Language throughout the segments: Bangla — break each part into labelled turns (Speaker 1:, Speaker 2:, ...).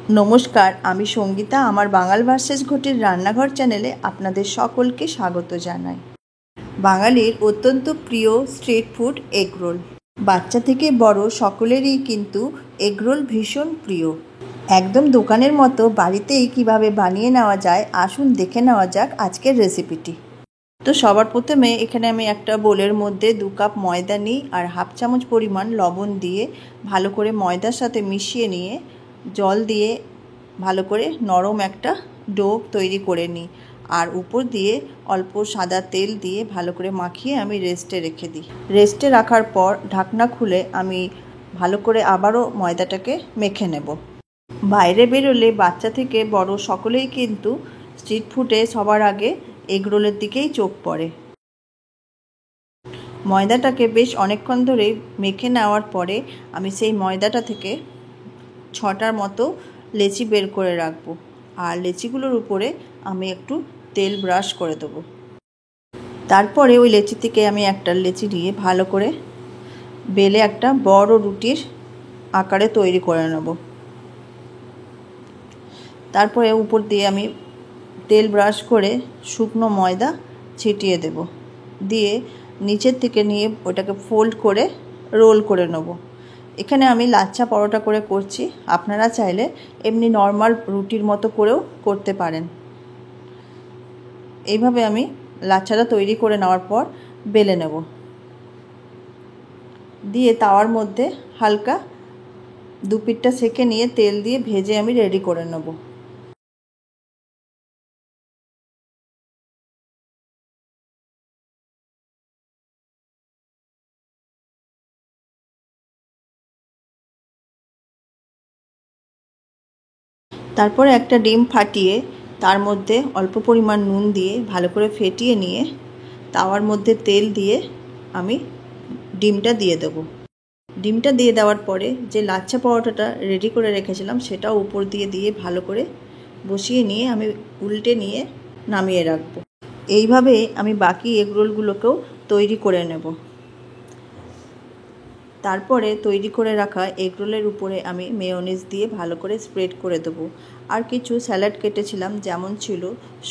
Speaker 1: নমস্কার, আমি সঙ্গীতা। আমার বাঙাল ভার্সেস ঘটির রান্নাঘর চ্যানেলে আপনাদের সকলকে স্বাগত জানাই। বাঙালির অত্যন্ত প্রিয় স্ট্রিট ফুড এগরোল। বাচ্চা থেকে বড় সকলেরই কিন্তু এগরোল ভীষণ প্রিয়। একদম দোকানের মতো বাড়িতেই কিভাবে বানিয়ে নেওয়া যায়, আসুন দেখে নেওয়া যাক আজকের রেসিপিটি। তো সবার প্রথমে এখানে আমি একটা বোলের মধ্যে 2 কাপ ময়দা নিই আর হাফ চামচ পরিমাণ লবণ দিয়ে ভালো করে ময়দার সাথে মিশিয়ে নিয়ে জল দিয়ে ভালো করে নরম একটা ডো তৈরি করে নিই। আর উপর দিয়ে অল্প সাদা তেল দিয়ে ভালো করে মাখিয়ে আমি রেস্টে রেখে দিই। রেস্টে রাখার পর ঢাকনা খুলে আমি ভালো করে আবারও ময়দাটাকে মেখে নেব। বাইরে বেরোলে বাচ্চা থেকে বড় সকলেই কিন্তু স্ট্রিট ফুডে সবার আগে এগরোলের দিকেই চোখ পড়ে। ময়দাটাকে বেশ অনেকক্ষণ ধরেই মেখে নেওয়ার পরে আমি সেই ময়দাটা থেকে 6টার মতো লেচি বের করে রাখবো। আর লেচিগুলোর উপরে আমি একটু তেল ব্রাশ করে দেবো। তারপরে ওই লেচি থেকে আমি একটা লেচি নিয়ে ভালো করে বেলে একটা বড় রুটির আকারে তৈরি করে নেব। তারপরে উপর দিয়ে আমি তেল ব্রাশ করে শুকনো ময়দা ছিটিয়ে দেব, দিয়ে নিচের থেকে নিয়ে ওটাকে ফোল্ড করে রোল করে নেব। এখানে আমি লাচ্ছা পরোটা করে করছি, আপনারা চাইলে এমনি নর্মাল রুটির মতো করেও করতে পারেন। এইভাবে আমি লাচ্ছাটা তৈরি করে নেওয়ার পর বেলে নেব, দিয়ে তাওয়ার মধ্যে হালকা 2 পিঠটা সেঁকে নিয়ে তেল দিয়ে ভেজে আমি রেডি করে নেব। তারপরে একটা ডিম ফাটিয়ে তার মধ্যে অল্প পরিমাণ নুন দিয়ে ভালো করে ফেটিয়ে নিয়ে তাওয়ার মধ্যে তেল দিয়ে আমি ডিমটা দিয়ে দেবো। ডিমটা দিয়ে দেওয়ার পরে যে লাচ্ছা পরোটাটা রেডি করে রেখেছিলাম সেটাও উপর দিয়ে দিয়ে ভালো করে বসিয়ে নিয়ে আমি উল্টে নিয়ে নামিয়ে রাখবো। এইভাবে আমি বাকি এগরোলগুলোকেও তৈরি করে নেব। তারপরে তৈরি করে রাখা এগরোলের উপরে আমি মেয়োনিজ দিয়ে ভালো করে স্প্রেড করে দেবো। আর কিছু স্যালাড কেটেছিলাম, যেমন ছিল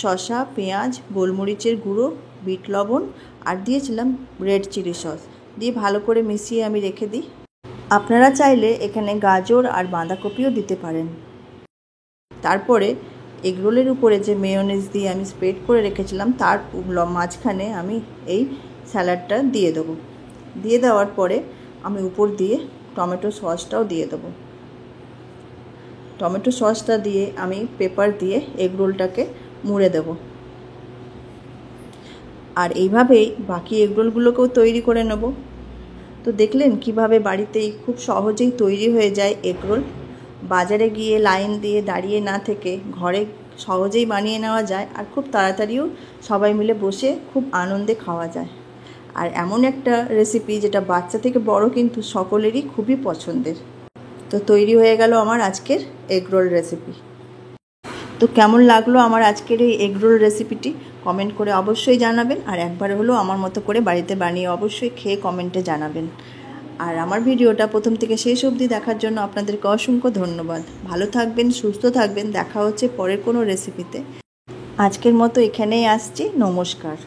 Speaker 1: শসা, পেঁয়াজ, গোলমরিচের গুঁড়ো, বিট লবণ আর দিয়েছিলাম রেড চিলি সস, দিয়ে ভালো করে মিশিয়ে আমি রেখে দিই। আপনারা চাইলে এখানে গাজর আর বাঁধাকপিও দিতে পারেন। তারপরে এগরোলের উপরে যে মেয়োনিজ দিয়ে আমি স্প্রেড করে রেখেছিলাম তার মাঝখানে আমি এই স্যালাডটা দিয়ে দেবো। দিয়ে দেওয়ার পরে আমি উপর দিয়ে টমেটো সসটাও দিয়ে দেবো। টমেটো সসটা দিয়ে আমি পেপার দিয়ে এগরোলটাকে মুড়ে দেব। আর এইভাবেই বাকি এগরোলগুলোকেও তৈরি করে নেব। তো দেখলেন কিভাবে বাড়িতেই খুব সহজেই তৈরি হয়ে যায় এগরোল। বাজারে গিয়ে লাইন দিয়ে দাঁড়িয়ে না থেকে ঘরে সহজেই বানিয়ে নেওয়া যায়, আর খুব তাড়াতাড়িও সবাই মিলে বসে খুব আনন্দে খাওয়া যায়। আর এমন একটা রেসিপি যেটা বাচ্চা থেকে বড় কিন্তু সকলেরই খুবই পছন্দের। তো তৈরি হয়ে গেল আমার আজকের এগরোল রেসিপি। তো কেমন লাগলো আমার আজকের এই এগরোল রেসিপিটি কমেন্ট করে অবশ্যই জানাবেন। আর একবার হলেও আমার মতো করে বাড়িতে বানিয়ে অবশ্যই খেয়ে কমেন্টে জানাবেন। আর আমার ভিডিওটা প্রথম থেকে শেষ অবধি দেখার জন্য আপনাদেরকে অসংখ্য ধন্যবাদ। ভালো থাকবেন, সুস্থ থাকবেন। দেখা হচ্ছে পরের কোনো রেসিপিতে। আজকের মতো এখানেই আসছি। নমস্কার।